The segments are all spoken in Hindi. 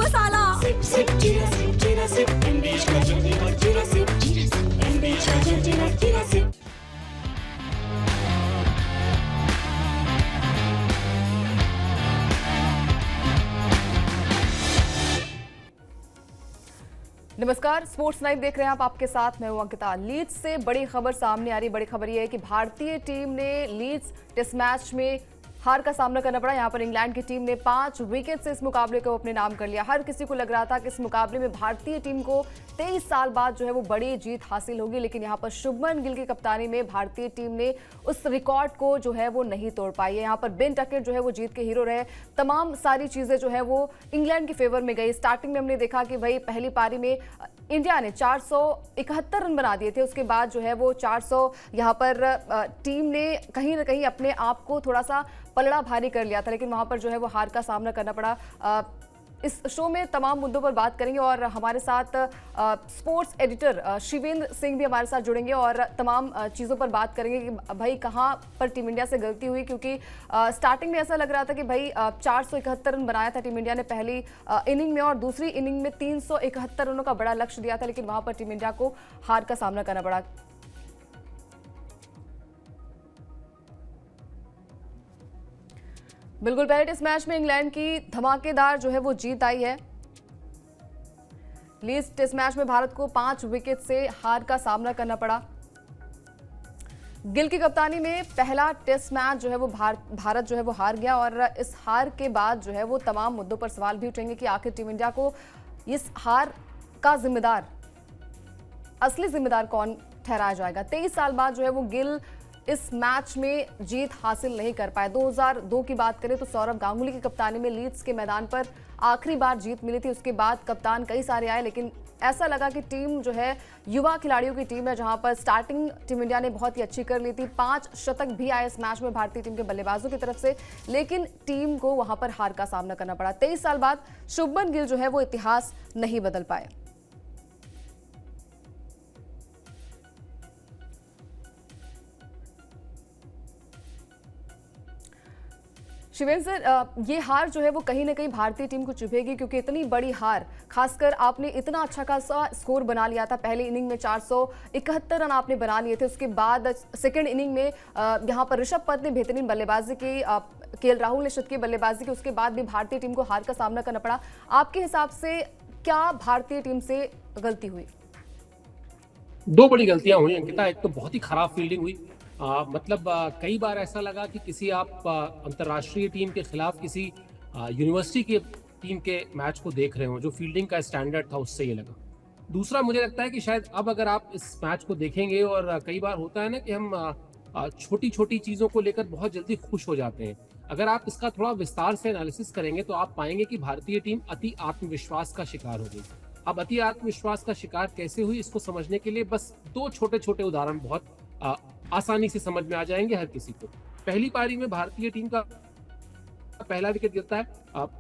मसाला। Sip, sip, jeera sip, MBH का जल्दी और jeera sip, MBH का जल्दी और jeera sip। नमस्कार, स्पोर्ट्स नाइट देख रहे हैं आप। आपके साथ मैं हूं अंकिता। लीड्स से बड़ी खबर सामने आ रही। बड़ी खबर यह है कि भारतीय टीम ने लीड्स टेस्ट मैच में हार का सामना करना पड़ा। यहां पर इंग्लैंड की टीम ने 5 विकेट से इस मुकाबले को अपने नाम कर लिया। हर किसी को लग रहा था कि इस मुकाबले में भारतीय टीम को 23 साल बाद जो है वो बड़ी जीत हासिल होगी, लेकिन यहां पर शुभमन गिल की कप्तानी में भारतीय टीम ने उस रिकॉर्ड को जो है वो नहीं तोड़ पाई है। यहां पर बेन टकेट जो है वो जीत के हीरो रहे। तमाम सारी चीजें जो है वो इंग्लैंड के फेवर में गई। स्टार्टिंग में हमने देखा कि भाई पहली पारी में इंडिया ने 471 रन बना दिए थे। उसके बाद जो है वो 400 यहाँ पर टीम ने कहीं ना कहीं अपने आप को थोड़ा सा पलड़ा भारी कर लिया था, लेकिन वहां पर जो है वो हार का सामना करना पड़ा। इस शो में तमाम मुद्दों पर बात करेंगे और हमारे साथ स्पोर्ट्स एडिटर शिवेंद्र सिंह भी हमारे साथ जुड़ेंगे और तमाम चीज़ों पर बात करेंगे कि भाई कहाँ पर टीम इंडिया से गलती हुई, क्योंकि स्टार्टिंग में ऐसा लग रहा था कि भाई 471 रन बनाया था टीम इंडिया ने पहली इनिंग में और दूसरी इनिंग में 371 रनों का बड़ा लक्ष्य दिया था, लेकिन वहां पर टीम इंडिया को हार का सामना करना पड़ा। बिल्कुल, पहले टेस्ट मैच में इंग्लैंड की धमाकेदार जो है वो जीत आई है। लीड्स टेस्ट मैच में भारत को 5 विकेट से हार का सामना करना पड़ा। गिल की कप्तानी में पहला टेस्ट मैच जो है वो भारत जो है वो हार गया और इस हार के बाद जो है वो तमाम मुद्दों पर सवाल भी उठेंगे कि आखिर टीम इंडिया को इस हार का असली जिम्मेदार कौन ठहराया जाएगा। 23 साल बाद जो है वो गिल इस मैच में जीत हासिल नहीं कर पाए। 2002 की बात करें तो सौरव गांगुली की कप्तानी में लीड्स के मैदान पर आखिरी बार जीत मिली थी। उसके बाद कप्तान कई सारे आए, लेकिन ऐसा लगा कि टीम जो है युवा खिलाड़ियों की टीम है, जहां पर स्टार्टिंग टीम इंडिया ने बहुत ही अच्छी कर ली थी। 5 शतक भी आए इस मैच में भारतीय टीम के बल्लेबाजों की तरफ से, लेकिन टीम को वहां पर हार का सामना करना पड़ा। 23 साल बाद शुभमन गिल जो है वो इतिहास नहीं बदल पाए। शिवेंद्र सर, ये हार जो है वो कहीं ना कहीं भारतीय टीम को चुभेगी, क्योंकि इतनी बड़ी हार, खासकर आपने इतना अच्छा खासा स्कोर बना लिया था। पहली इनिंग में 471 रन आपने बना लिए थे। उसके बाद सेकंड इनिंग में यहाँ पर ऋषभ पंत ने बेहतरीन बल्लेबाजी की, केएल राहुल ने शतकीय बल्लेबाजी की। उसके बाद भी भारतीय टीम को हार का सामना करना पड़ा। आपके हिसाब से क्या भारतीय टीम से गलती हुई? 2 बड़ी गलतियां हुई अंकिता। एक तो बहुत ही खराब फील्डिंग हुई। कई बार ऐसा लगा कि किसी आप अंतर्राष्ट्रीय टीम के खिलाफ किसी यूनिवर्सिटी की टीम के मैच को देख रहे हो। जो फील्डिंग का स्टैंडर्ड था उससे ये लगा। दूसरा, मुझे लगता है कि शायद अब अगर आप इस मैच को देखेंगे, और कई बार होता है ना कि हम छोटी छोटी चीज़ों को लेकर बहुत जल्दी खुश हो जाते हैं। अगर आप इसका थोड़ा विस्तार से एनालिसिस करेंगे तो आप पाएंगे कि भारतीय टीम अति आत्मविश्वास का शिकार हो गई। अब अति आत्मविश्वास का शिकार कैसे हुई, इसको समझने के लिए बस 2 छोटे छोटे उदाहरण बहुत आसानी से समझ में आ जाएंगे हर किसी को। पहली पारी में भारतीय टीम का पहला विकेट गिरता है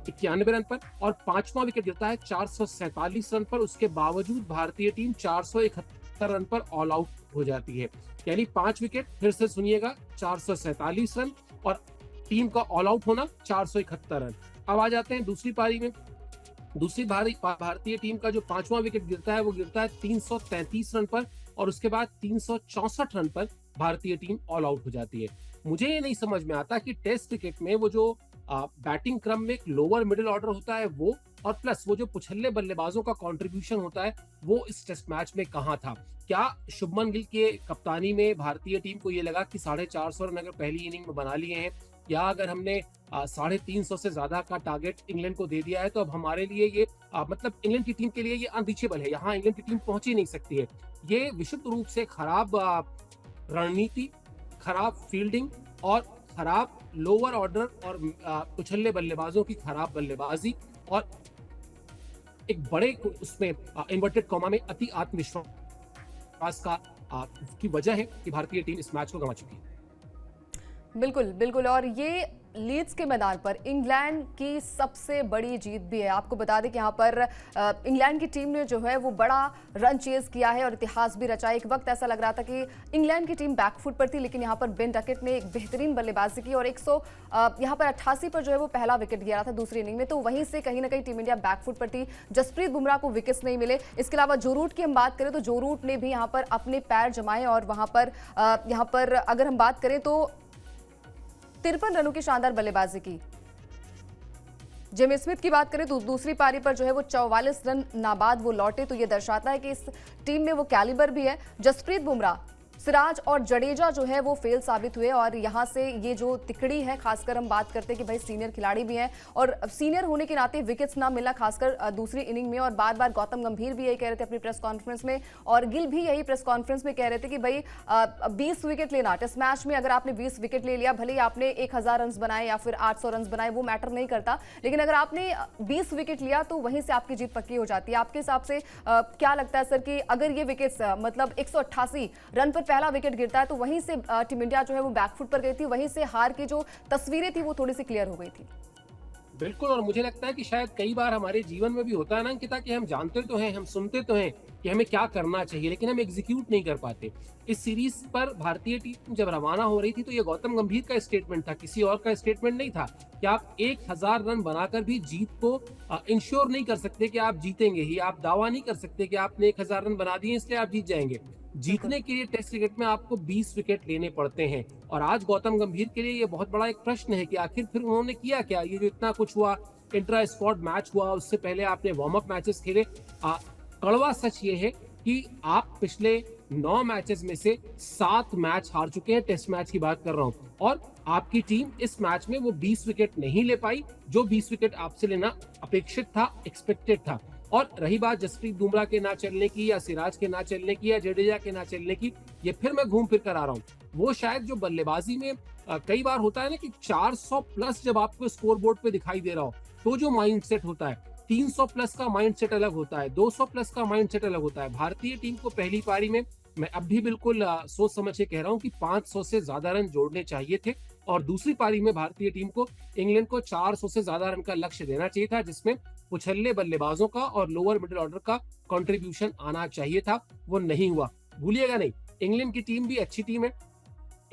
91 रन पर और 5वां विकेट गिरता है 447 रन पर। उसके बावजूद भारतीय टीम 471 रन पर ऑल आउट हो जाती है। यानी 5 विकेट, फिर से सुनिएगा, 447 रन और टीम का ऑल आउट होना 471 रन। अब आ जाते हैं दूसरी पारी में। दूसरी भारतीय टीम का जो 5वां विकेट गिरता है वो गिरता है 333 रन पर और उसके बाद 364 रन पर भारतीय टीम ऑल आउट हो जाती है। मुझे ये नहीं समझ में आता कि टेस्ट क्रिकेट में वो जो बैटिंग क्रम में एक लोअर मिडिल ऑर्डर होता है वो, और प्लस वो जो पुछल्ले बल्लेबाजों का कंट्रीब्यूशन होता है, वो इस टेस्ट मैच में कहाँ था। क्या शुभमन गिल के कप्तानी में भारतीय टीम को ये लगा कि 450 रन अगर पहली इनिंग में बना लिए हैं, या अगर हमने 350 से ज्यादा का टारगेट इंग्लैंड को दे दिया है, तो अब हमारे लिए ये इंग्लैंड की टीम के लिए ये अनरीचेबल है, यहाँ इंग्लैंड की टीम पहुंच ही नहीं सकती है। ये विशुद्ध रूप से खराब रणनीति, खराब फील्डिंग और खराब लोअर ऑर्डर और उछल्ले बल्लेबाजों की खराब बल्लेबाजी और एक बड़े उसमें इन्वर्टेड कॉमा में अति आत्मविश्वास का की वजह है कि भारतीय टीम इस मैच को गंवा चुकी है। बिल्कुल बिल्कुल, और ये लीड्स के मैदान पर इंग्लैंड की सबसे बड़ी जीत भी है। आपको बता दें कि यहाँ पर इंग्लैंड की टीम ने जो है वो बड़ा रन चेज किया है और इतिहास भी रचा। एक वक्त ऐसा लग रहा था कि इंग्लैंड की टीम बैकफुट पर थी, लेकिन यहाँ पर बेन डकेट ने एक बेहतरीन बल्लेबाजी की और यहाँ पर 88 पर जो है वो पहला विकेट गिरा था दूसरी इनिंग में। तो वहीं से कहीं ना कहीं टीम इंडिया बैकफुट पर थी। जसप्रीत बुमराह को विकेट्स नहीं मिले। इसके अलावा जो रूट की हम बात करें तो जो रूट ने भी यहाँ पर अपने पैर जमाए और वहां पर अगर हम बात करें तो 53 रनों की शानदार बल्लेबाजी की। जेमी स्मिथ की बात करें तो दूसरी पारी पर जो है वो 44 रन नाबाद वो लौटे। तो ये दर्शाता है कि इस टीम में वो कैलिबर भी है। जसप्रीत बुमराह, सिराज और जडेजा जो है वो फेल साबित हुए और यहाँ से ये जो तिकड़ी है, खासकर हम बात करते हैं कि भाई सीनियर खिलाड़ी भी हैं और सीनियर होने के नाते विकेट्स ना मिलना, खासकर दूसरी इनिंग में। और बार बार गौतम गंभीर भी यही कह रहे थे अपनी प्रेस कॉन्फ्रेंस में और गिल भी यही प्रेस कॉन्फ्रेंस में कह रहे थे कि भाई 20 विकेट लेना टेस्ट मैच में, अगर आपने 20 विकेट ले लिया, भले ही आपने 1000 रन बनाए या फिर 800 रन बनाए, वो मैटर नहीं करता, लेकिन अगर आपने 20 विकेट लिया तो वहीं से आपकी जीत पक्की हो जाती है। आपके हिसाब से क्या लगता है सर कि अगर ये विकेट्स मतलब 188 रन पर पहला विकेट गिरता है तो वहीं से टीम इंडिया जो है वो बैकफुट पर गई थी, वहीं से हार की जो तस्वीरें थी वो थोड़ी सी क्लियर हो गई थी? बिल्कुल, और मुझे लगता है कि शायद कई बार हमारे जीवन में भी होता है ना अंकिता, कि हम जानते तो हैं, हम सुनते तो हैं कि हमें क्या करना चाहिए, लेकिन हम एग्जीक्यूट नहीं कर पाते। इस सीरीज पर भारतीय टीम जब रवाना हो रही थी तो ये गौतम गंभीर का स्टेटमेंट था, किसी और का स्टेटमेंट नहीं था कि आप 1000 रन बनाकर भी जीत को इंश्योर नहीं कर सकते कि आप जीतेंगे ही। आप दावा नहीं कर सकते कि आपने 1000 रन बना दिए इसलिए आप जीत जाएंगे। जीतने के लिए टेस्ट क्रिकेट में आपको 20 विकेट लेने पड़ते हैं और आज गौतम गंभीर के लिए ये बहुत बड़ा एक प्रश्न है कि आखिर फिर उन्होंने किया क्या। ये जो इतना कुछ हुआ, इंट्रा स्क्वाड मैच हुआ, उससे पहले आपने वार्म अप मैचेस खेले। कड़वा सच ये है कि आप पिछले 9 मैचेस में से 7 मैच हार चुके हैं, टेस्ट मैच की बात कर रहा हूं, और आपकी टीम इस मैच में वो 20 विकेट नहीं ले पाई जो 20 विकेट आपसे लेना अपेक्षित था, एक्सपेक्टेड था। और रही बात जसप्रीत बुमराह के ना चलने की या सिराज के ना चलने की या जडेजा के ना चलने की, ये फिर मैं घूम फिर कर आ रहा हूँ, वो शायद जो बल्लेबाजी में कई बार होता है ना कि 400 प्लस जब आपको स्कोर बोर्ड पे दिखाई दे रहा हो तो जो माइंडसेट होता है, 300 प्लस का माइंडसेट अलग होता है, 200 प्लस का माइंडसेट अलग होता है। भारतीय टीम को पहली पारी में मैं अब भी बिल्कुल सोच समझ के कह रहा हूँ कि 500 से ज्यादा रन जोड़ने चाहिए थे और दूसरी पारी में भारतीय टीम को इंग्लैंड को 400 से ज्यादा रन का लक्ष्य देना चाहिए था, जिसमें उछल्ले बल्लेबाजों का और लोअर मिडिल ऑर्डर का कंट्रीब्यूशन आना चाहिए था। वो नहीं हुआ। भूलिएगा नहीं, इंग्लैंड की टीम भी अच्छी टीम है,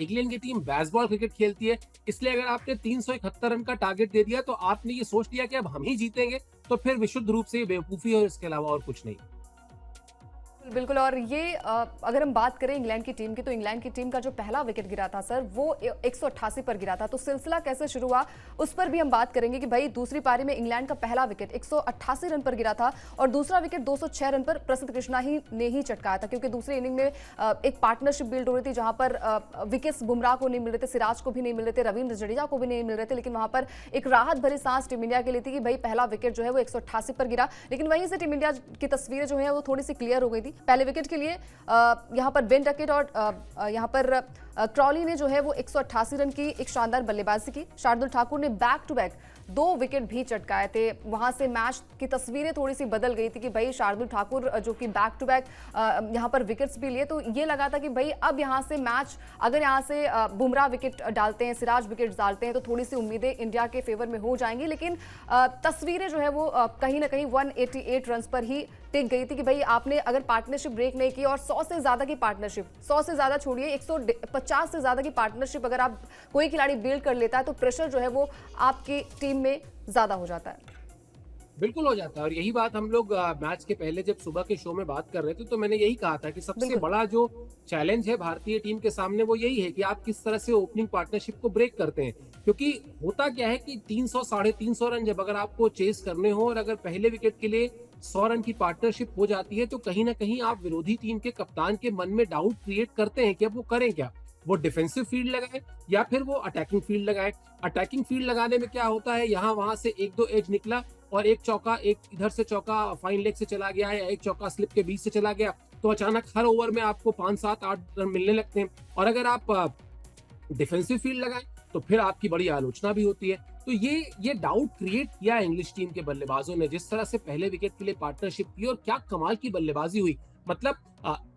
इंग्लैंड की टीम बेसबॉल क्रिकेट खेलती है, इसलिए अगर आपने 371 रन का टारगेट दे दिया तो आपने ये सोच लिया कि अब हम ही जीतेंगे, तो फिर विशुद्ध रूप से बेवकूफी है और इसके अलावा और कुछ नहीं। बिल्कुल। और ये अगर हम बात करें इंग्लैंड की टीम की, तो इंग्लैंड की टीम का जो पहला विकेट गिरा था सर वो 188 पर गिरा था। तो सिलसिला कैसे शुरू हुआ उस पर भी हम बात करेंगे कि भाई दूसरी पारी में इंग्लैंड का पहला विकेट 188 रन पर गिरा था और दूसरा विकेट 206 रन पर प्रसिद्ध कृष्णा ही ने ही चटकाया था, क्योंकि दूसरी इनिंग में एक पार्टनरशिप बिल्ड हो रही थी जहां पर विकेट्स बुमराह को नहीं मिल रहे थे, सिराज को भी नहीं मिल रहे थे, रविंद्र जडेजा को भी नहीं मिल रहे थे, लेकिन वहां पर एक राहत भरी सांस टीम इंडिया के लिए थी कि भाई पहला विकेट जो है वो 188 पर गिरा। लेकिन वहीं से टीम इंडिया की तस्वीरें जो है वो थोड़ी सी क्लियर हो गई थी। पहले विकेट के लिए यहां पर बेन डकेट और यहां पर क्रॉली ने जो है वो 188 रन की एक शानदार बल्लेबाजी की। शार्दुल ठाकुर ने बैक टू बैक 2 विकेट भी चटकाए थे। वहां से मैच की तस्वीरें थोड़ी सी बदल गई थी कि भाई शार्दुल ठाकुर जो कि बैक टू बैक यहां पर विकेट्स भी लिए, तो ये लगा था कि भाई अब यहां से मैच, अगर यहां से बुमराह विकेट डालते हैं, सिराज विकेट डालते हैं, तो थोड़ी सी उम्मीदें इंडिया के फेवर में हो जाएंगी। लेकिन तस्वीरें जो है वो कहीं ना कहीं 188 रन पर ही टिक गई थी कि भाई आपने अगर पार्टनरशिप ब्रेक नहीं की और 100 से ज्यादा की पार्टनरशिप, 100 से ज्यादा छोड़िए, 150 से ज्यादा की पार्टनरशिप अगर आप कोई खिलाड़ी बिल्ड कर लेता है तो प्रेशर जो है वो आपकी टीम में ज्यादा हो जाता है। बिल्कुल हो जाता है। और यही बात हम लोग मैच के पहले जब सुबह के शो में बात कर रहे थे तो मैंने यही कहा था कि सबसे बड़ा जो चैलेंज है भारतीय टीम के सामने वो यही है कि आप किस तरह से ओपनिंग पार्टनरशिप को ब्रेक करते हैं। क्योंकि होता क्या है कि 300 साढ़े 300 रन जब अगर आपको चेस करने हो और अगर पहले विकेट के लिए 100 रन की पार्टनरशिप हो जाती है तो कहीं ना कहीं आप विरोधी टीम के कप्तान के मन में डाउट क्रिएट करते हैं कि अब वो करें क्या, वो डिफेंसिव फील्ड लगाए या फिर वो अटैकिंग फील्ड लगाए। अटैकिंग फील्ड लगाने में क्या होता है, यहाँ वहां से 1-2 एज निकला और एक चौका, एक इधर से चौका फाइन लेग से चला गया है या एक चौका स्लिप के बीच से चला गया, तो अचानक हर ओवर में आपको 5, 7, 8 रन मिलने लगते हैं। और अगर आप डिफेंसिव फील्ड लगाएं तो फिर आपकी बड़ी आलोचना भी होती है। तो ये डाउट क्रिएट किया इंग्लिश टीम के बल्लेबाजों ने, जिस तरह से पहले विकेट के लिए पार्टनरशिप की और क्या कमाल की बल्लेबाजी हुई। मतलब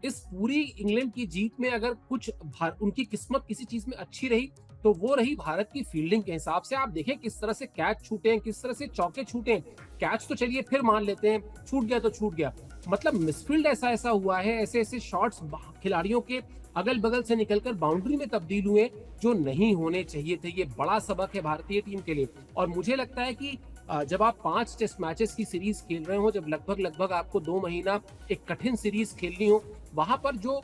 इस पूरी इंग्लैंड की जीत में अगर कुछ उनकी किस्मत किसी चीज में अच्छी रही तो वो रही भारत की फील्डिंग के हिसाब से। आप देखें किस तरह से कैच छूटे हैं, किस तरह से चौके छूटे हैं। कैच तो चलिए फिर मान लेते हैं, छूट गया तो छूट गया, मतलब मिसफील्ड ऐसा ऐसा हुआ है, ऐसे ऐसे शॉट्स खिलाड़ियों के अगल बगल से निकलकर बाउंड्री में तब्दील हुए जो नहीं होने चाहिए थे। ये बड़ा सबक है भारतीय टीम के लिए। और मुझे लगता है कि जब आप 5 टेस्ट मैचेस की सीरीज खेल रहे हो, जब लगभग लगभग आपको 2 महीना एक कठिन सीरीज खेलनी हो, वहां पर जो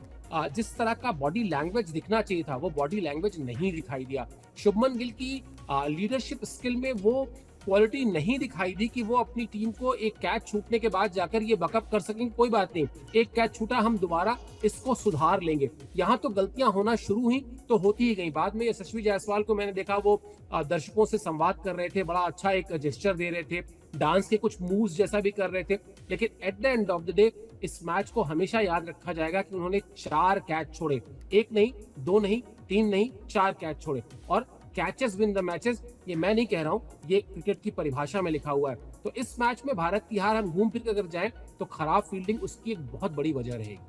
जिस तरह का बॉडी लैंग्वेज दिखना चाहिए था वो बॉडी लैंग्वेज नहीं दिखाई दिया। शुभमन गिल की लीडरशिप स्किल में वो क्वालिटी नहीं दिखाई दी कि वो अपनी टीम को एक कैच छूटने के बाद जाकर ये बकअप कर सकें, कोई बात नहीं, एक कैच छूटा, हम दोबारा इसको सुधार लेंगे। यहाँ तो गलतियां होना शुरू हुई तो होती ही गई। बाद में यशस्वी जायसवाल को मैंने देखा वो दर्शकों से संवाद कर रहे थे, बड़ा अच्छा एक जेस्चर दे रहे थे, डांस के कुछ मूव्स जैसा भी कर रहे थे। लेकिन at the end of the day इस मैच को हमेशा याद रखा जाएगा कि उन्होंने 4 कैच छोड़े, 1 नहीं, 2 नहीं, 3 नहीं, 4 कैच छोड़े। और कैचेस विन द मैचेस, ये मैं नहीं कह रहा हूं, ये क्रिकेट की परिभाषा में लिखा हुआ है। तो इस मैच में भारत की हार हम घूम फिर कर अगर जाएं तो खराब फील्डिंग उसकी एक बहुत बड़ी वजह रहेगी।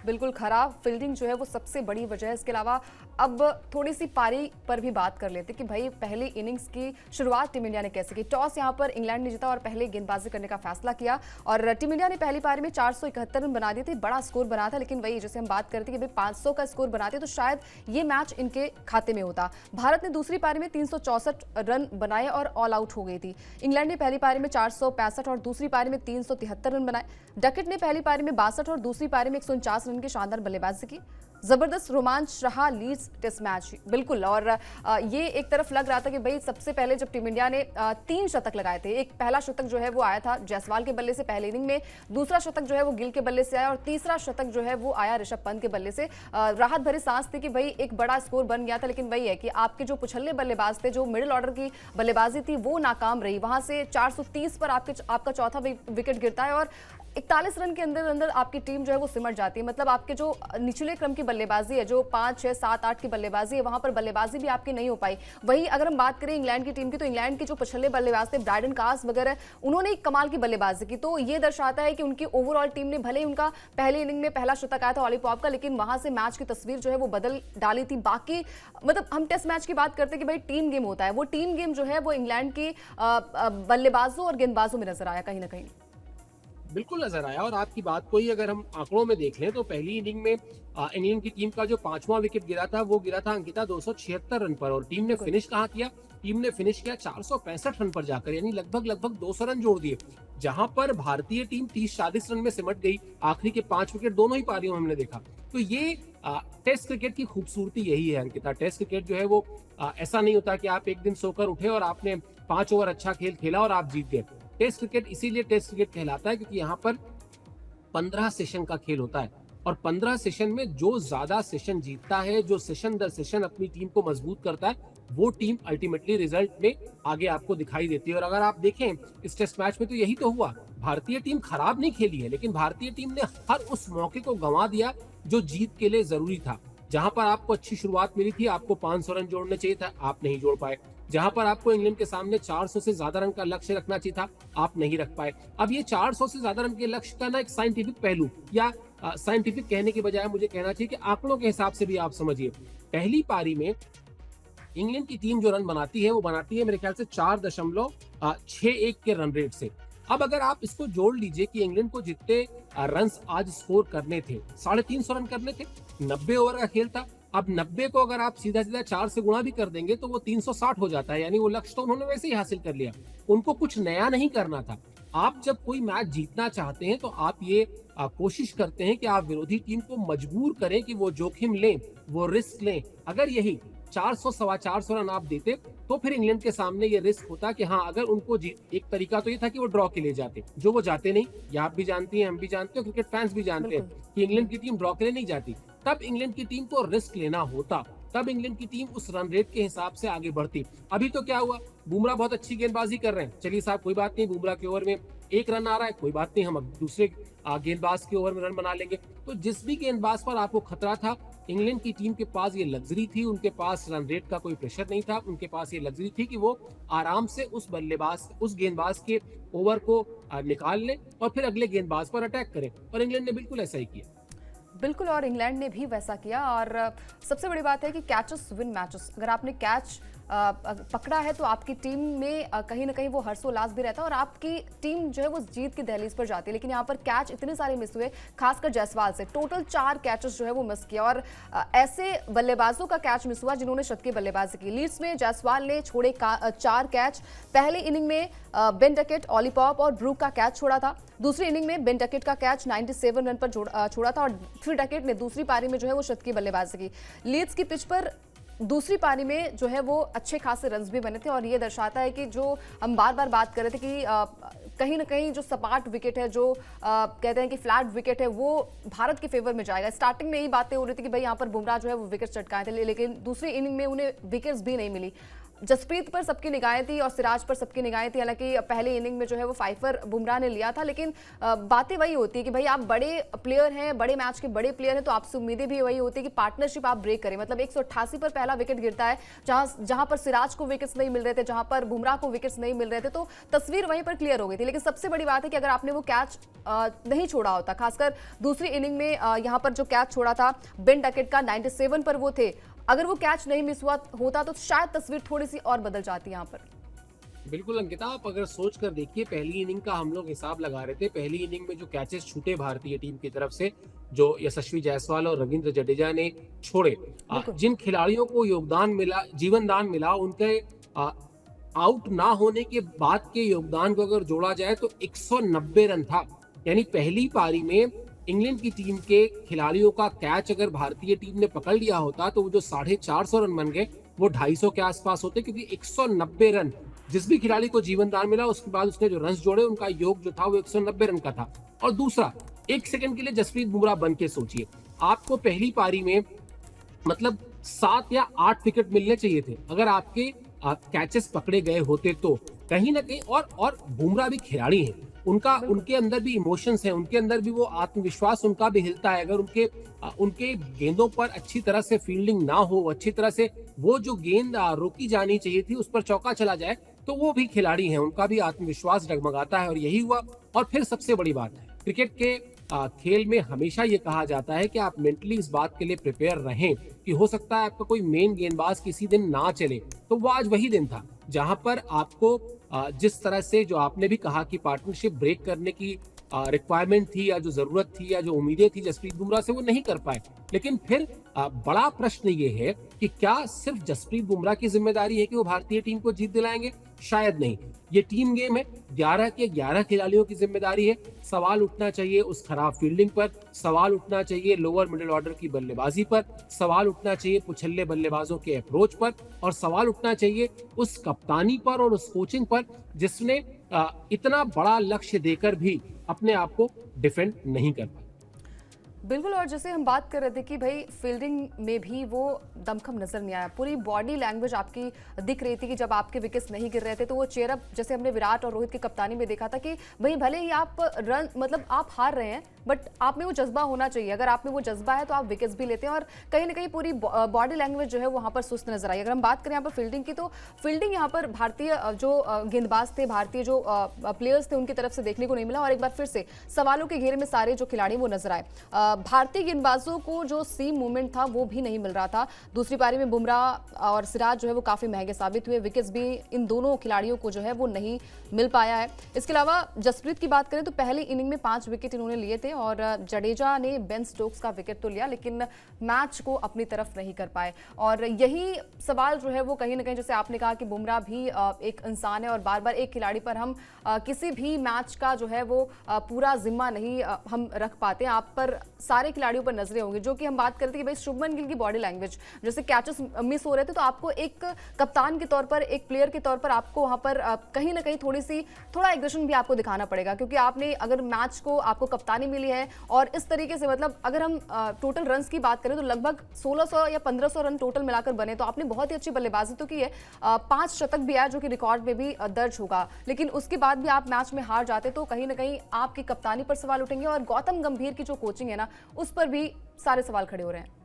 बिल्कुल, खराब फील्डिंग जो है वो सबसे बड़ी वजह है। इसके अलावा अब थोड़ी सी पारी पर भी बात कर लेते कि भाई पहली इनिंग्स की शुरुआत टीम इंडिया ने कैसे की। टॉस यहां पर इंग्लैंड ने जीता और पहले गेंदबाजी करने का फैसला किया और टीम इंडिया ने पहली पारी में 471 रन बना दिए थे। बड़ा स्कोर बना था, लेकिन वही जैसे हम बात करते कि भाई 500 का स्कोर बनाते तो शायद ये मैच इनके खाते में होता। भारत ने दूसरी पारी में 364 रन बनाए और ऑल आउट हो गई थी। इंग्लैंड ने पहली पारी में 465 और दूसरी पारी में 373 रन बनाए। डकेट ने पहली पारी में 62 और दूसरी पारी में 149 रन की शानदार बल्लेबाजी की। जबरदस्त रोमांच रहा लीड्स टेस्ट मैच, बिल्कुल। और ये एक तरफ लग रहा था कि भाई सबसे पहले जब टीम इंडिया ने 3 शतक लगाए थे, एक पहला शतक जो है वो आया था जायसवाल के बल्ले से पहले इनिंग में, दूसरा शतक जो है वो गिल के बल्ले से आया और तीसरा शतक जो है वो आया ऋषभ पंत के बल्ले से। राहत भरी सांस थी कि भाई एक बड़ा स्कोर बन गया था, लेकिन वही है कि आपके जो पिछले बल्लेबाज थे, जो मिडिल ऑर्डर की बल्लेबाजी थी वो नाकाम रही। वहां से 430 पर आपका चौथा विकेट गिरता है और 41 रन के अंदर अंदर आपकी टीम जो है वो सिमट जाती है। मतलब आपके जो निचले क्रम की बल्लेबाजी है, जो 5, 6, 7, 8 की बल्लेबाजी है, वहां पर बल्लेबाजी भी आपकी नहीं हो पाई। वही अगर हम बात करें इंग्लैंड की टीम की, तो इंग्लैंड के जो पिछले बल्लेबाज थे ब्रायडन कास वगैरह, उन्होंने एक कमाल की बल्लेबाजी की। तो ये दर्शाता है कि उनकी ओवरऑल टीम ने, भले ही उनका पहले इनिंग में पहला शतक आया था ऑलीपॉप का, लेकिन वहां से मैच की तस्वीर जो है वो बदल डाली थी। बाकी मतलब हम टेस्ट मैच की बात करते हैं कि भाई टीम गेम होता है, वो टीम गेम जो है वो इंग्लैंड की बल्लेबाजों और गेंदबाजों में नजर आया कहीं ना कहीं। बिल्कुल नजर आया। और आपकी बात को ही अगर हम आंकड़ों में देख लें तो पहली इनिंग में इंग्लैंड की टीम का जो 5वां विकेट गिरा था वो गिरा था अंकिता 276 रन पर, और टीम ने फिनिश कहाँ किया? टीम ने फिनिश किया 465 रन पर जाकर, यानी लगभग 200 रन जोड़ दिए। जहां पर भारतीय टीम 30-40 रन में सिमट गई। आखिरी के 5 विकेट दोनों ही पारियों में हमने देखा। तो ये टेस्ट क्रिकेट की खूबसूरती यही है अंकिता। टेस्ट क्रिकेट जो है वो ऐसा नहीं होता कि आप एक दिन सोकर उठे और आपने 5 ओवर अच्छा खेल खेला और आप जीत गए। टेस्ट क्रिकेट इसीलिए टेस्ट क्रिकेट कहलाता है क्योंकि यहाँ पर 15 सेशन का खेल होता है और 15 सेशन में जो ज्यादा सेशन जीतता है, जो सेशन दर सेशन अपनी टीम को मजबूत करता है, वो टीम अल्टीमेटली रिजल्ट में आगे आपको दिखाई देती है। और अगर आप देखें इस टेस्ट मैच में तो यही तो हुआ। भारतीय टीम खराब नहीं खेली है, लेकिन भारतीय टीम ने हर उस मौके को गंवा दिया जो जीत के लिए जरूरी था। जहां पर आपको अच्छी शुरुआत मिली थी, आपको 500 रन जोड़ने चाहिए था, आप नहीं जोड़ पाए। जहां पर आपको इंग्लैंड के सामने 400 से ज्यादा रन का लक्ष्य रखना चाहिए था, आप नहीं रख पाए। अब ये 400 से ज्यादा रन के लक्ष्य का ना एक साइंटिफिक पहलू, या साइंटिफिक कहने के बजाय मुझे कहना चाहिए कि आंकड़ों के हिसाब से भी आप समझिए। पहली पारी में इंग्लैंड की टीम जो रन बनाती है वो बनाती है मेरे ख्याल से 4.61 के रन रेट से। अब अगर आप इसको जोड़ लीजिए कि इंग्लैंड को जितने रन्स आज स्कोर करने थे, 350 रन करने थे, 90 ओवर का खेल था। अब 90 को अगर आप सीधा सीधा 4 से गुणा भी कर देंगे तो वो 360 हो जाता है, यानी वो लक्ष्य तो उन्होंने वैसे ही हासिल कर लिया। उनको कुछ नया नहीं करना था। आप जब कोई मैच जीतना चाहते हैं तो आप ये कोशिश करते हैं कि आप विरोधी टीम को मजबूर करें कि वो जोखिम लें, वो रिस्क लें। अगर यही 400 सवा 400 रन आप देते तो फिर इंग्लैंड के सामने ये रिस्क होता कि हाँ, अगर उनको एक तरीका तो ये था कि वो ड्रॉ के लिए जाते, जो वो जाते नहीं। ये आप भी जानती हैं, हम भी जानते हैं, क्रिकेट फैंस भी जानते हैं कि इंग्लैंड की टीम ड्रॉ के लिए नहीं जाती। तब इंग्लैंड की टीम को रिस्क लेना होता, तब इंग्लैंड की टीम उस रन रेट के हिसाब से आगे बढ़ती। अभी तो क्या हुआ, बुमराह बहुत अच्छी गेंदबाजी कर रहे हैं, चलिए साहब कोई बात नहीं, बुमराह के ओवर में 1 रन आ रहा है, कोई बात नहीं, हम अब दूसरे गेंदबाज के ओवर में रन बना लेंगे। तो जिस भी गेंदबाज पर आपको खतरा था, इंग्लैंड की टीम के पास ये लग्जरी थी, उनके पास रन रेट का कोई प्रेशर नहीं था, उनके पास ये लग्जरी थी कि वो आराम से उस गेंदबाज के ओवर को निकाल लें और फिर अगले गेंदबाज पर अटैक करें, और इंग्लैंड ने बिल्कुल ऐसा ही किया। बिल्कुल, और इंग्लैंड ने भी वैसा किया। और सबसे बड़ी बात है कि कैचेस विन मैचेस। अगर आपने कैच पकड़ा है तो आपकी टीम में कहीं ना कहीं वो हर्षोल्लास भी रहता है और आपकी टीम जो है वो जीत की दहलीज पर जाती है। लेकिन यहाँ पर कैच इतने सारे मिस हुए, खासकर जायसवाल से टोटल 4 कैचेस जो है वो मिस किया। और ऐसे बल्लेबाजों का कैच मिस हुआ जिन्होंने शतकीय बल्लेबाजी की। लीड्स में जायसवाल ने छोड़े 4 कैच। पहले इनिंग में बेन डकेट, ऑली पॉप और ब्रूक का कैच छोड़ा था। दूसरी इनिंग में बेन डकेट का कैच 97 रन पर छोड़ा था और फिर डकेट ने दूसरी पारी में जो है वो शतकीय बल्लेबाजी की। लीड्स की पिच पर दूसरी पारी में जो है वो अच्छे खासे रन्स भी बने थे और ये दर्शाता है कि जो हम बार बार बात कर रहे थे कि कहीं ना कहीं जो सपाट विकेट है, जो कहते हैं कि फ्लैट विकेट है, वो भारत के फेवर में जाएगा। स्टार्टिंग में यही बातें हो रही थी कि भाई यहाँ पर बुमराह जो है वो विकेट चटकाए थे, लेकिन दूसरी इनिंग में उन्हें विकेट्स भी नहीं मिली। जसप्रीत पर सबकी निगाहें थी और सिराज पर सबकी निगाहें थी। हालांकि पहले इनिंग में जो है वो फाइफर बुमराह ने लिया था, लेकिन बातें वही होती है कि भाई आप बड़े प्लेयर हैं, बड़े मैच के बड़े प्लेयर हैं, तो आपसे उम्मीदें भी वही होती है कि पार्टनरशिप आप ब्रेक करें। मतलब 188 पर पहला विकेट गिरता है, जहां पर सिराज को विकेट्स नहीं मिल रहे थे, जहां पर बुमराह को विकेट्स नहीं मिल रहे थे, तो तस्वीर वहीं पर क्लियर हो गई थी। लेकिन सबसे बड़ी बात है कि अगर आपने वो कैच नहीं छोड़ा होता, खासकर दूसरी इनिंग में यहाँ पर जो कैच छोड़ा था बेन डकेट का 97 पर वो थे, अगर वो कैच नहीं मिस हुआ होता तो शायद तस्वीर थोड़ी सी और बदल जाती यहाँ पर। बिल्कुल अंकिता, आप अगर सोच कर देखिए, पहली इनिंग का हम लोग हिसाब लगा रहे थे। पहली इनिंग में जो कैचेस छूटे भारतीय टीम की तरफ से, जो यशस्वी जायसवाल और रविंद्र जडेजा ने छोड़े, जिन खिलाड़ियों को योगदान मिला, जीवन दान मिला, उनके आउट ना होने के बाद के योगदान को अगर जोड़ा जाए तो 190 रन था। यानी पहली पारी में इंग्लैंड की टीम के खिलाड़ियों का कैच अगर भारतीय टीम ने पकड़ लिया होता तो वो जो 450 रन बन गए वो 250 के आसपास होते, क्योंकि 190 रन जिस भी खिलाड़ी को जीवन दान मिला उसके बाद उसने जो रन जोड़े उनका योग जो था वो 190 रन का था। और दूसरा, एक सेकंड के लिए जसप्रीत बुमराह बन के सोचिए, आपको पहली पारी में मतलब 7 या 8 विकेट मिलने चाहिए थे अगर आपके कैचेस पकड़े गए होते तो। कहीं ना कहीं और बुमराह भी खिलाड़ी हैं, उनके अंदर भी इमोशंस हैं, उनके अंदर भी वो आत्मविश्वास उनका भी हिलता है। अगर उनके गेंदों पर अच्छी तरह से फील्डिंग ना हो, अच्छी तरह से वो जो गेंद रोकी जानी चाहिए थी उस पर चौका चला जाए, तो वो भी खिलाड़ी हैं, उनका भी आत्मविश्वास डगमगाता है। और यही हुआ। और फिर सबसे बड़ी बात है, क्रिकेट के खेल में हमेशा ये कहा जाता है कि आप मेंटली इस बात के लिए प्रिपेयर रहें कि हो सकता है आपका कोई मेन गेंदबाज किसी दिन ना चले। तो वो आज वही दिन था जहां पर आपको जिस तरह से, जो आपने भी कहा कि पार्टनरशिप ब्रेक करने की रिक्वायरमेंट थी या जो जरूरत थी या जो उम्मीदें थी जसप्रीत बुमराह से, वो नहीं कर पाए। लेकिन फिर बड़ा प्रश्न ये है कि क्या सिर्फ जसप्रीत बुमराह की जिम्मेदारी है कि वो भारतीय टीम को जीत दिलाएंगे? शायद नहीं। ये टीम गेम है, 11 के 11 खिलाड़ियों की जिम्मेदारी है। सवाल उठना चाहिए उस खराब फील्डिंग पर, सवाल उठना चाहिए लोअर मिडिल ऑर्डर की बल्लेबाजी पर, सवाल उठना चाहिए पुछल्ले बल्लेबाजों के अप्रोच पर, और सवाल उठना चाहिए उस कप्तानी पर और उस कोचिंग पर जिसने इतना बड़ा लक्ष्य देकर भी अपने आप को डिफेंड नहीं कर पाया। बिल्कुल, और जैसे हम बात कर रहे थे कि भाई फील्डिंग में भी वो दमखम नजर नहीं आया। पूरी बॉडी लैंग्वेज आपकी दिख रही थी कि जब आपके विकेट्स नहीं गिर रहे थे तो वो चेयर अप, जैसे हमने विराट और रोहित की कप्तानी में देखा था कि भाई भले ही आप रन मतलब आप हार रहे हैं, बट आप में वो जज्बा होना चाहिए। अगर आप में वो जज्बा है तो आप विकेट्स भी लेते हैं। और कहीं ना कहीं पूरी बॉडी लैंग्वेज जो है वहाँ पर सुस्त नजर आई। अगर हम बात करें यहाँ पर फील्डिंग की, तो फील्डिंग यहाँ पर भारतीय जो गेंदबाज थे, भारतीय जो प्लेयर्स थे, उनकी तरफ से देखने को नहीं मिला। और एक बार फिर से सवालों के घेरे में सारे जो खिलाड़ी वो नजर आए। भारतीय गेंदबाजों को जो सीम मूवमेंट था वो भी नहीं मिल रहा था। दूसरी पारी में बुमराह और सिराज जो है वो काफी महंगे साबित हुए। विकेट्स भी इन दोनों खिलाड़ियों को जो है वो नहीं मिल पाया है। इसके अलावा जसप्रीत की बात करें तो पहली इनिंग में 5 विकेट इन्होंने लिए थे और जडेजा ने बेन स्टोक्स का विकेट तो लिया, लेकिन मैच को अपनी तरफ नहीं कर पाए। और यही सवाल जो है वो कहीं ना कहीं, जैसे आपने कहा कि बुमराह भी एक इंसान है और बार बार एक खिलाड़ी पर हम किसी भी मैच का जो है वो पूरा जिम्मा नहीं हम रख पाते। आप पर सारे खिलाड़ियों पर नजरें होंगी। जो कि हम बात करते हैं कि भाई शुभमन गिल की बॉडी लैंग्वेज, जैसे कैचेस मिस हो रहे थे तो आपको एक कप्तान के तौर पर, एक प्लेयर के तौर पर आपको वहां पर कहीं ना कहीं थोड़ा एग्रेशन भी आपको दिखाना पड़ेगा, क्योंकि आपने अगर मैच को आपको कप्तानी मिली है और इस तरीके से, मतलब अगर हम टोटल रन्स की बात करें तो लगभग 1600 या 1500 रन टोटल मिलाकर बने, तो आपने बहुत ही अच्छी बल्लेबाजी तो की है। 5 शतक भी आया जो कि रिकॉर्ड में भी दर्ज होगा, लेकिन उसके बाद भी आप मैच में हार जाते तो कहीं ना कहीं आपकी कप्तानी पर सवाल उठेंगे। और गौतम गंभीर की जो कोचिंग है ना, उस पर भी सारे सवाल खड़े हो रहे हैं।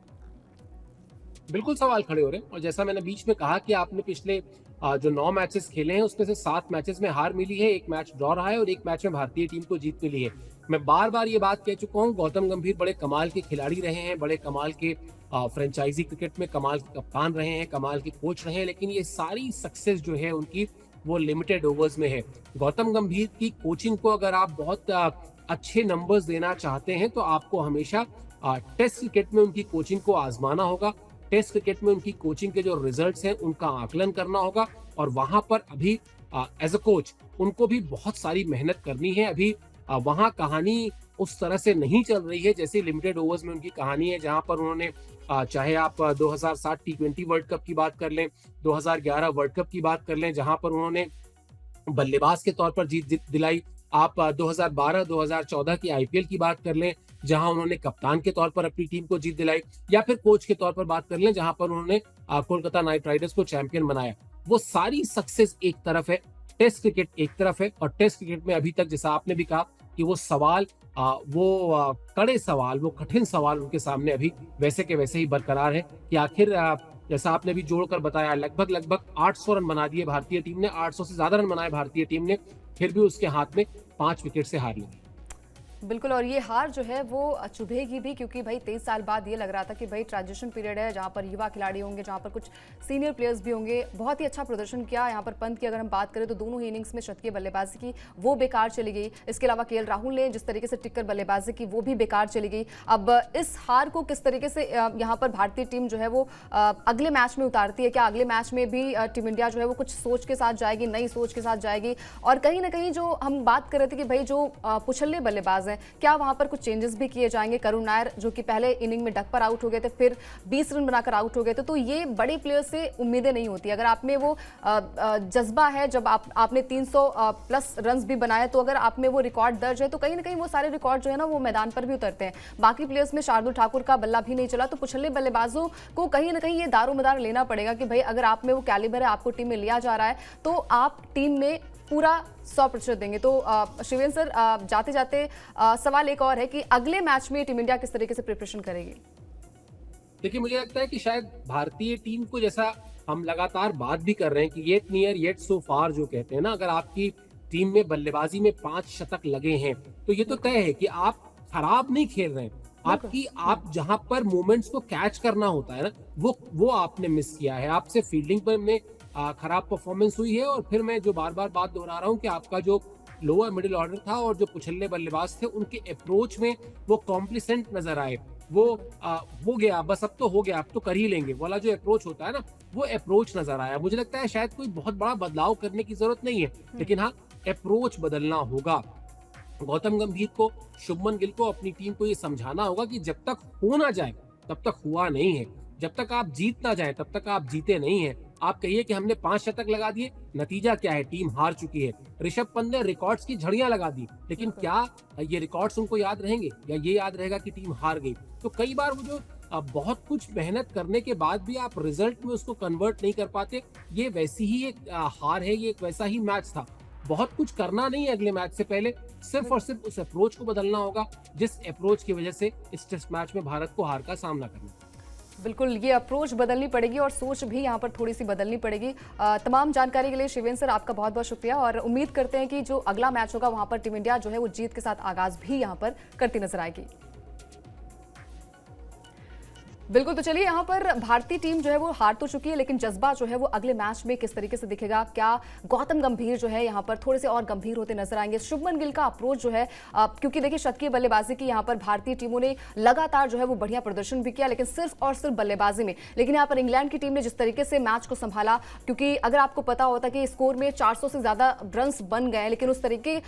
बिल्कुल सवाल खड़े हो रहे हैं। और जैसा मैंने बीच में कहा कि आपने पिछले जो 9 मैचेस खेले हैं उसमें से 7 मैचेस में हार मिली है, 1 मैच ड्रॉ रहा है और 1 मैच में भारतीय टीम को जीत मिली है। मैं बार-बार ये बात कह चुका हूँ, गौतम गंभीर बड़े कमाल के खिलाड़ी रहे हैं, बड़े कमाल के फ्रेंचाइजी क्रिकेट में कमाल के कप्तान रहे हैं, कमाल के कोच रहे हैं, लेकिन ये सारी सक्सेस जो है उनकी वो लिमिटेड ओवर्स में है। गौतम गंभीर की कोचिंग को अगर आप बहुत अच्छे नंबर्स देना चाहते हैं तो आपको हमेशा टेस्ट क्रिकेट में उनकी कोचिंग को आजमाना होगा। टेस्ट क्रिकेट में उनकी कोचिंग के जो रिजल्ट्स हैं उनका आकलन करना होगा और वहां पर अभी एज अ कोच उनको भी बहुत सारी मेहनत करनी है। अभी वहां कहानी उस तरह से नहीं चल रही है जैसे लिमिटेड ओवर्स में उनकी कहानी है, जहां पर उन्होंने चाहे आप 2007 T20 वर्ल्ड कप की बात कर लें, 2011 वर्ल्ड कप की बात कर लें, जहां पर उन्होंने बल्लेबाज के तौर पर जीत दिलाई, आप 2012-2014 की आईपीएल की बात कर लें जहां उन्होंने कप्तान के तौर पर अपनी टीम को जीत दिलाई, या फिर कोच के तौर पर बात कर लें जहां पर उन्होंने कोलकाता नाइट राइडर्स को चैंपियन बनाया। वो सारी सक्सेस एक तरफ है, टेस्ट क्रिकेट एक तरफ है, और टेस्ट क्रिकेट में अभी तक जैसा आपने भी कहा कि वो सवाल कड़े सवाल, वो कठिन सवाल उनके सामने अभी वैसे के वैसे ही बरकरार है कि आखिर जैसा आपने भी जोड़कर बताया लगभग 800 रन बना दिए भारतीय टीम ने, 800 से ज्यादा रन बनाए भारतीय टीम ने, फिर भी उसके हाथ में 5 विकेट से हार ली। बिल्कुल, और ये हार जो है वो चुभेगी भी, क्योंकि भाई 23 साल बाद ये लग रहा था कि भाई ट्रांजिशन पीरियड है जहाँ पर युवा खिलाड़ी होंगे, जहाँ पर कुछ सीनियर प्लेयर्स भी होंगे। बहुत ही अच्छा प्रदर्शन किया यहाँ पर पंत की अगर हम बात करें तो दोनों ही इनिंग्स में शतकीय बल्लेबाजी की, वो बेकार चली गई। इसके अलावा केएल राहुल ने जिस तरीके से टिककर बल्लेबाजी की वो भी बेकार चली गई। अब इस हार को किस तरीके से यहाँ पर भारतीय टीम जो है वो अगले मैच में उतारती है? क्या अगले मैच में भी टीम इंडिया जो है वो कुछ सोच के साथ जाएगी, नई सोच के साथ जाएगी? और कहीं ना कहीं जो हम बात कर रहे थे कि भाई जो पुछल्ले बल्लेबाज हैं, क्या वहां पर कुछ चेंजेस भी किए जाएंगे? करुण नायर जो कि पहले इनिंग में डक पर आउट हो गए थे, फिर 20 रन बनाकर आउट हो गए थे, तो ये बड़े प्लेयर से उम्मीदें नहीं होती। अगर आप में वो जज्बा है, जब आपने 300 प्लस रन भी बनाए, तो अगर आप में वो रिकॉर्ड दर्ज है तो कहीं ना कहीं वो सारे रिकॉर्ड जो है ना वो मैदान पर भी उतरते हैं। बाकी प्लेयर्स में शार्दुल ठाकुर का बल्ला भी नहीं चला, तो पुछल्ले बल्लेबाजों को कहीं ना कहीं ये दारोमदार लेना पड़ेगा कि भाई अगर आप में वो कैलिबर है, आपको टीम में लिया जा रहा है, तो आप टीम में पूरा 100% देंगे। तो शिवेंद्र सर, जाते जाते सवाल एक और है कि अगले मैच में टीम इंडिया किस तरीके से प्रिपरेशन करेगी? देखिए, मुझे लगता है कि शायद भारतीय टीम को, जैसा हम लगातार बात भी कर रहे हैं कि येट नियर येट सो फार जो कहते हैं ना, अगर आपकी टीम में बल्लेबाजी में 5 शतक लगे हैं तो ये तो तय है कि आप खराब नहीं खेल रहे हैं। आप जहां पर मोमेंट्स को कैच करना होता है ना, वो आपने मिस किया है। आपसे फील्डिंग पर में खराब परफॉर्मेंस हुई है, और फिर मैं जो बार बार बात दोहरा रहा हूँ कि आपका जो लोअर मिडिल ऑर्डर था और जो पुछल्ले बल्लेबाज थे उनके अप्रोच में वो कॉम्प्लिसेंट नजर आए। वो हो गया, बस अब तो हो गया, अब तो कर ही लेंगे वाला जो अप्रोच होता है ना, वो अप्रोच नजर आया। मुझे लगता है शायद कोई बहुत बड़ा बदलाव करने की जरूरत नहीं है, लेकिन हाँ, अप्रोच बदलना होगा। गौतम गंभीर को, शुभमन गिल को, अपनी टीम को ये समझाना होगा कि जब तक हो ना जाए तब तक हुआ नहीं है, जब तक आप जीत ना जाए तब तक आप जीते नहीं है। आप कहिए कि हमने 5 शतक लगा दिए, नतीजा क्या है? टीम हार चुकी है। ऋषभ पंत ने रिकॉर्ड्स की झड़ियां लगा दी, लेकिन क्या ये रिकॉर्ड्स उनको याद रहेंगे, या ये याद रहेगा कि टीम हार गई? तो कई बार वो जो बहुत कुछ मेहनत करने के बाद भी आप रिजल्ट में उसको कन्वर्ट नहीं कर पाते, ये वैसी ही एक हार है, ये एक वैसा ही मैच था। बहुत कुछ करना नहीं है अगले मैच से पहले, सिर्फ और सिर्फ उस अप्रोच को बदलना होगा जिस अप्रोच की वजह से इस टेस्ट मैच में भारत को हार का सामना करना। बिल्कुल, ये अप्रोच बदलनी पड़ेगी और सोच भी यहाँ पर थोड़ी सी बदलनी पड़ेगी। तमाम जानकारी के लिए शिवेंद्र सर आपका बहुत बहुत शुक्रिया, और उम्मीद करते हैं कि जो अगला मैच होगा वहाँ पर टीम इंडिया जो है वो जीत के साथ आगाज भी यहाँ पर करती नजर आएगी। बिल्कुल, तो चलिए, यहाँ पर भारतीय टीम जो है वो हार तो चुकी है, लेकिन जज्बा जो है वो अगले मैच में किस तरीके से दिखेगा? क्या गौतम गंभीर जो है यहाँ पर थोड़े से और गंभीर होते नजर आएंगे? शुभमन गिल का अप्रोच जो है, क्योंकि देखिए शतकीय बल्लेबाजी की यहाँ पर भारतीय टीमों ने लगातार जो है वो बढ़िया प्रदर्शन भी किया, लेकिन सिर्फ और सिर्फ बल्लेबाजी में। लेकिन यहाँ पर इंग्लैंड की टीम ने जिस तरीके से मैच को संभाला, क्योंकि अगर आपको पता होता कि स्कोर में 400 से ज्यादा रन बन गए, लेकिन उस तरीके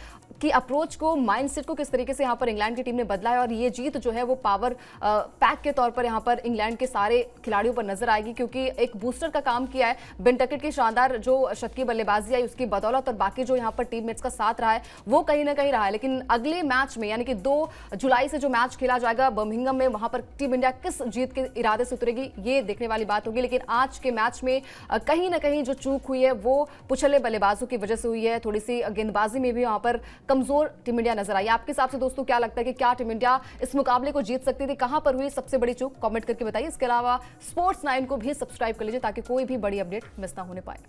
की अप्रोच को, माइंडसेट को किस तरीके से यहाँ पर इंग्लैंड की टीम ने बदला है, और ये जीत जो है वो पावर पैक के तौर पर यहाँ पर इंग्लैंड के सारे खिलाड़ियों पर नजर आएगी, क्योंकि एक बूस्टर का काम किया है। बेन टकेट की शानदार जो शतकीय बल्लेबाजी आई उसकी बदौलत, और बाकी जो यहाँ पर टीममेट्स का साथ रहा है वो कहीं ना कहीं रहा है। लेकिन अगले मैच में, यानी कि 2 जुलाई से जो मैच खेला जाएगा बर्मिंघम में, वहां पर टीम इंडिया किस जीत के इरादे से उतरेगी, ये देखने वाली बात होगी। लेकिन आज के मैच में कहीं ना कहीं जो चूक हुई है वो पुछले बल्लेबाजों की वजह से हुई है। थोड़ी सी गेंदबाजी में भी वहां पर कमजोर टीम इंडिया नजर आई। आपके हिसाब से दोस्तों क्या लगता है कि क्या टीम इंडिया इस मुकाबले को जीत सकती थी? कहां पर हुई सबसे बड़ी चूक? कमेंट करके बताइए। इसके अलावा स्पोर्ट्स 9 को भी सब्सक्राइब कर लीजिए ताकि कोई भी बड़ी अपडेट मिस ना होने पाए।